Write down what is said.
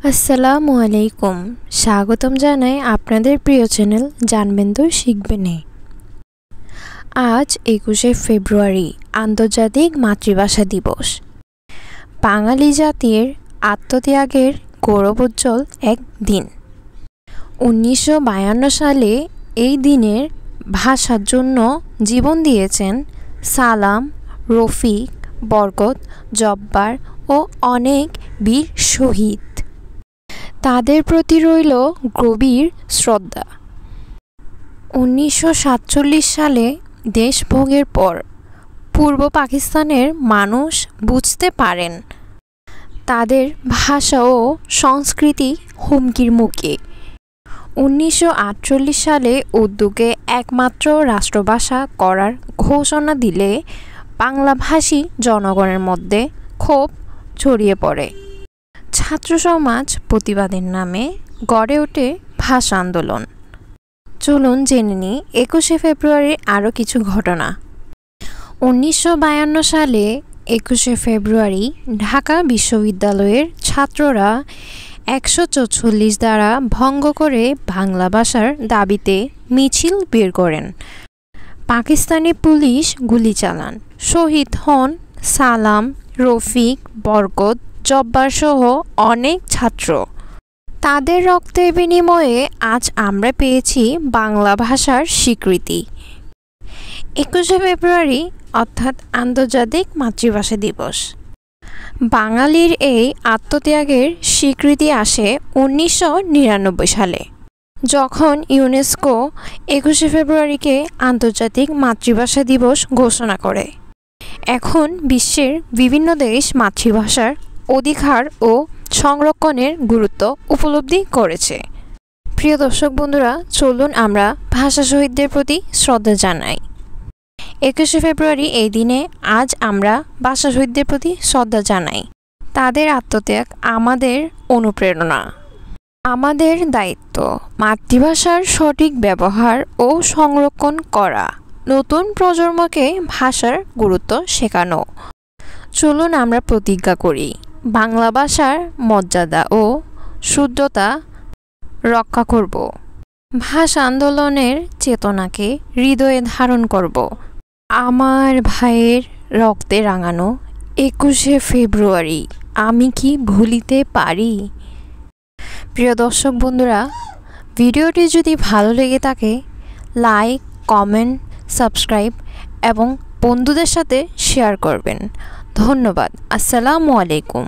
আসসালামু আলাইকুম। স্বাগতম জানাই আপনাদের প্রিয় চ্যানেল জানবেন তো শিখবেনে। আজ 21শে ফেব্রুয়ারি আন্তর্জাতিক মাতৃভাষা দিবস। বাঙালি জাতির আত্মত্যাগের গৌরবোজ্জ্বল এক দিন। 1952 সালে এই দিনের ভাষার জন্য জীবন দিয়েছেন সালাম, রফিক, বরকত, জব্বার ও অনেক বীর শহীদ। তাদের প্রতি রইল গভীর শ্রদ্ধা। 1947 সালে দেশভাগের পর পূর্ব পাকিস্তানের মানুষ বুঝতে পারেন তাদের ভাষা ও সংস্কৃতি হুমকির মুখে। 1948 সালে উর্দুকে একমাত্র রাষ্ট্রভাষা করার ঘোষণা দিলে বাংলাভাষী জনগণের মধ্যে ক্ষোভ ছড়িয়ে পড়ে। ছাত্র সমাজ প্রতিবাদের নামে গড়ে ওঠে ভাষা আন্দোলন। চলুন জেনে নিই 21শে ফেব্রুয়ারির আরও কিছু ঘটনা। 1952 সালে 21শে ফেব্রুয়ারি ঢাকা বিশ্ববিদ্যালয়ের ছাত্ররা 144 ধারা ভঙ্গ করে বাংলা ভাষার দাবিতে মিছিল বের করেন। পাকিস্তানি পুলিশ গুলি চালান। শহীদ হন সালাম, রফিক, বরকত, জব্বার সহ অনেক ছাত্র। তাদের রক্তের বিনিময়ে আজ আমরা পেয়েছি বাংলা ভাষার স্বীকৃতি। 21শে ফেব্রুয়ারি অর্থাৎ আন্তর্জাতিক মাতৃভাষা দিবস। বাঙালির এই আত্মত্যাগের স্বীকৃতি আসে 1999 সালে, যখন ইউনেস্কো 21শে ফেব্রুয়ারিকে আন্তর্জাতিক মাতৃভাষা দিবস ঘোষণা করে। এখন বিশ্বের বিভিন্ন দেশ মাতৃভাষার অধিকার ও সংরক্ষণের গুরুত্ব উপলব্ধি করেছে। প্রিয় দর্শক বন্ধুরা, চলুন আমরা ভাষা শহীদদের প্রতি শ্রদ্ধা জানাই। 21শে ফেব্রুয়ারি এই দিনে আজ আমরা ভাষা শহীদদের প্রতি শ্রদ্ধা জানাই। তাদের আত্মত্যাগ আমাদের অনুপ্রেরণা। আমাদের দায়িত্ব মাতৃভাষার সঠিক ব্যবহার ও সংরক্ষণ করা, নতুন প্রজন্মকে ভাষার গুরুত্ব শেখানো। চলুন আমরা প্রতিজ্ঞা করি বাংলা ভাষার মর্যাদা ও শুদ্ধতা রক্ষা করব। ভাষা আন্দোলনের চেতনাকে হৃদয়ে ধারণ করব। আমার ভাইয়ের রক্তে রাঙানো 21শে ফেব্রুয়ারি আমি কি ভুলিতে পারি? প্রিয় দর্শক বন্ধুরা, ভিডিওটি যদি ভালো লেগে থাকে লাইক, কমেন্ট, সাবস্ক্রাইব এবং বন্ধুদের সাথে শেয়ার করবেন। ধন্যবাদ। আসসালামু আলাইকুম।